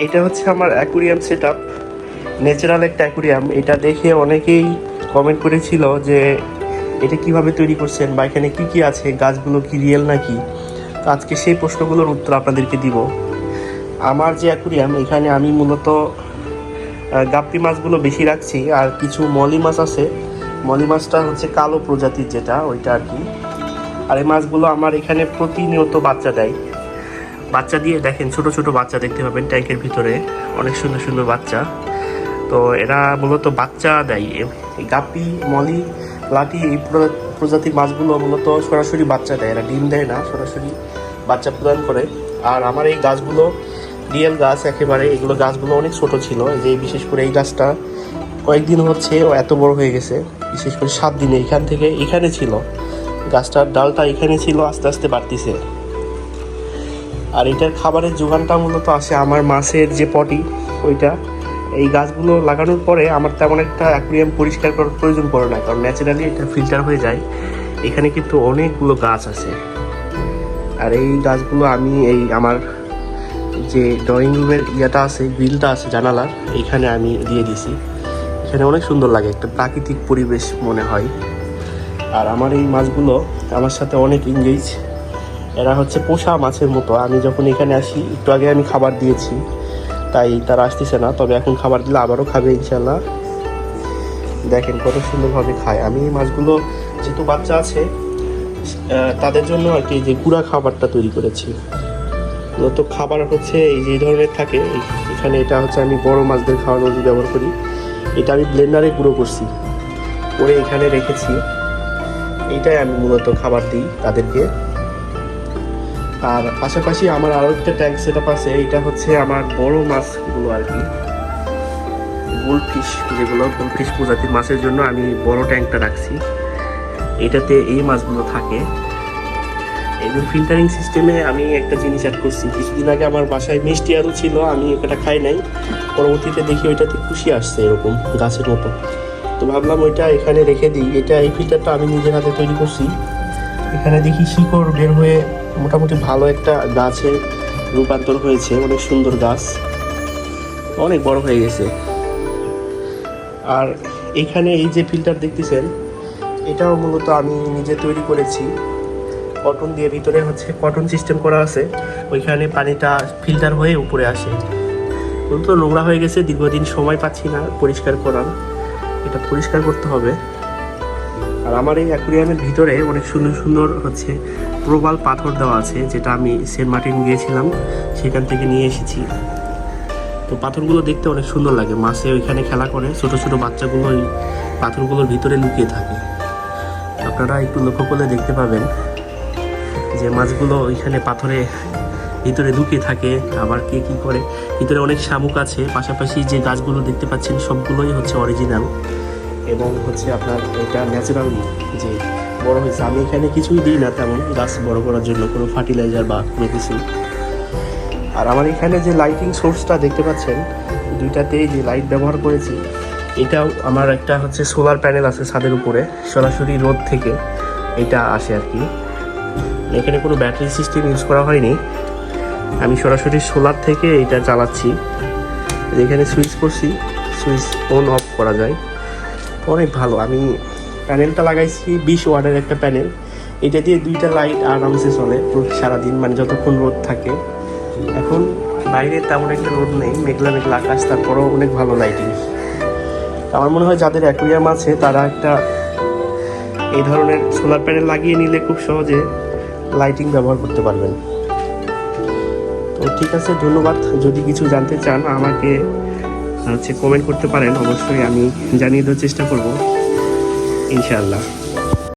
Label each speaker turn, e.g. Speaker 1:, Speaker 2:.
Speaker 1: এটা হচ্ছে আমার অ্যাকুরিয়াম সেটআপ, ন্যাচারাল একটা অ্যাকুরিয়াম। এটা দেখে অনেকেই কমেন্ট করেছিল যে এটা কিভাবে তৈরি করছেন বা এখানে কি কি আছে, গাছগুলো কি রিয়েল নাকি। তো আজকে সেই প্রশ্নগুলোর উত্তর আপনাদেরকে দিব। আমার যে অ্যাকুরিয়াম, এখানে আমি মূলত গাপ্পি মাছগুলো বেশি রাখছি, আর কিছু মলি মাছ আছে। মলি মাছটা হচ্ছে কালো প্রজাতির যেটা, ওইটা আর কি। আর এই মাছগুলো আমার এখানে প্রতিনিয়ত বাচ্চা দেয়। বাচ্চা দিয়ে দেখেন, ছোট ছোট বাচ্চা দেখতে পাবেন ট্যাঙ্কের ভিতরে, অনেক সুন্দর সুন্দর বাচ্চা। তো এরা মূলত বাচ্চা দেয়। এই গাপ্পি, মলি, লাটি, এই প্রজাতির মাছগুলো মূলত সরাসরি বাচ্চা দেয়, এরা ডিম দেয় না, সরাসরি বাচ্চা প্রদান করে। আর আমার এই গাছগুলো রিয়েল গাছ একেবারে। এগুলো গাছগুলো অনেক ছোট ছিল, যে বিশেষ করে এই গাছটা কয়েকদিন হচ্ছে ও এত বড় হয়ে গেছে। বিশেষ করে 7 দিনে এখান থেকে এখানে ছিল, গাছটার ডালটা এখানে ছিল, আস্তে আস্তে বাড়তিছে। আর এটার খাবারের যোগানটা মূলত আসে আমার মাছের যে পটি, ওইটা। এই গাছগুলো লাগানোর পরে আমার তেমন একটা অ্যাকুরিয়াম পরিষ্কার করার প্রয়োজন পড়ে না, কারণ ন্যাচারালি এটা ফিল্টার হয়ে যায়। এখানে কিন্তু অনেকগুলো গাছ আছে। আর এই গাছগুলো আমি এই আমার যে ড্রয়িং রুমের ইয়েটা আছে, গ্রিলটা আছে জানালার, এইখানে আমি দিয়ে দিছি। এখানে অনেক সুন্দর লাগে, একটা প্রাকৃতিক পরিবেশ মনে হয়। আর আমার এই মাছগুলো আমার সাথে অনেক এনগেজ। এরা হচ্ছে পোষা মাছের মতো। আমি যখন এখানে আসি, একটু আগে আমি খাবার দিয়েছি, তাই তারা আসতেছে না, তবে এখন খাবার দিলে আবারও খাবে ইনশাল্লাহ। দেখেন কত সুন্দরভাবে খায়। আমি এই মাছগুলো যেহেতু বাচ্চা আছে, তাদের জন্য আর কি যে গুঁড়া খাবারটা তৈরি করেছি। মূলত খাবার হচ্ছে এই যে ধরনের থাকে এখানে। এটা হচ্ছে আমি বড় মাছদের খাওয়ানোর জন্য ব্যবহার করি। এটা আমি ব্লেন্ডারে গুঁড়ো করছি, করে এখানে রেখেছি। এইটাই আমি মূলত খাবার দিই তাদেরকে। আর পাশাপাশি আমার আরও একটা ট্যাঙ্ক সেটআপ আছে। এটা হচ্ছে আমার বড় মাছগুলো আর কি, গোল্ডফিশ, যেগুলো গোল্ডফিশ প্রজাতির মাছের জন্য আমি বড় ট্যাঙ্কটা রাখছি। এটাতে এই মাছগুলো থাকে। এবং ফিল্টারিং সিস্টেমে আমি একটা জিনিস অ্যাড করছি। কিছুদিন আগে আমার বাসায় মিষ্টি আলু ছিল, আমি এটা খাই নাই। পরবর্তীতে দেখি ওইটাতে খুশি আসছে এরকম গাছের মতো, তো ভাবলাম ওইটা এখানে রেখে দিই। এই ফিল্টারটা আমি নিজের হাতে তৈরি করছি। এখানে দেখি শিকড় বের হয়ে মোটামুটি ভালো একটা গাছে রূপান্তর হয়েছে। অনেক সুন্দর গাছ, অনেক বড় হয়ে গেছে। আর এখানে এই যে ফিল্টার দেখতেছেন, এটাও মূলত আমি নিজে তৈরি করেছি। কটন দিয়ে, ভিতরে হচ্ছে কটন সিস্টেম করা আছে, ওইখানে পানিটা ফিল্টার হয়ে উপরে আসে। তো নোংরা হয়ে গেছে, দীর্ঘদিন সময় পাচ্ছি না পরিষ্কার করার, এটা পরিষ্কার করতে হবে। আর আমার এই অ্যাকুরিয়ামের ভিতরে অনেক সুন্দর সুন্দর হচ্ছে প্রবাল পাথর দেওয়া আছে, যেটা আমি সেন্ট মার্টিন গিয়েছিলাম সেখান থেকে নিয়ে এসেছি। তো পাথরগুলো দেখতে অনেক সুন্দর লাগে। মাছে ওইখানে খেলা করে, ছোট ছোট বাচ্চাগুলো ওই পাথরগুলোর ভিতরে লুকিয়ে থাকে। আপনারা একটু লক্ষ্য করলে দেখতে পাবেন যে মাছগুলো ওইখানে পাথরে ভিতরে লুকিয়ে থাকে। আবার কে কী করে, ভিতরে অনেক শামুক আছে। পাশাপাশি যে গাছগুলো দেখতে পাচ্ছেন সবগুলোই হচ্ছে অরিজিনাল, এবং হচ্ছে আপনার এটা ন্যাচারালি যে বড় হয়েছে। আমি এখানে কিছুই দিই না তেমন গাছ বড় করার জন্য, কোনো ফার্টিলাইজার বা কোনো কিছু। আর আমার এখানে যে লাইটিং সোর্সটা দেখতে পাচ্ছেন, দুইটাতেই যে লাইট ব্যবহার করেছি, এটাও আমার একটা হচ্ছে সোলার প্যানেল আছে ছাদের উপরে, সরাসরি রোদ থেকে এটা আসে আর কি। এখানে কোনো ব্যাটারি সিস্টেম ইউজ করা হয়নি, আমি সরাসরি সোলার থেকে এটা চালাচ্ছি। এখানে সুইচ করছি, সুইচ অন অফ করা যায়, অনেক ভালো। আমি প্যানেলটা লাগাইছি 20 ওয়াটের একটা প্যানেল। এটা দিয়ে 2টা লাইট আরামসে চলে সারাদিন, মানে যতক্ষণ রোদ থাকে। এখন বাইরে তেমন একটা রোদ নেই, মেঘলা মেঘলা আকাশ, তারপরেও অনেক ভালো লাইটিং। আমার মনে হয় যাদের অ্যাকুরিয়াম আছে তারা একটা এই ধরনের সোলার প্যানেল লাগিয়ে নিলে খুব সহজে লাইটিং ব্যবহার করতে পারবেন। তো ঠিক আছে, ধন্যবাদ। যদি কিছু জানতে চান আমাকে হচ্ছে কমেন্ট করতে পারেন, অবশ্যই আমি জানিয়ে দেওয়ার চেষ্টা করব ইনশাআল্লাহ।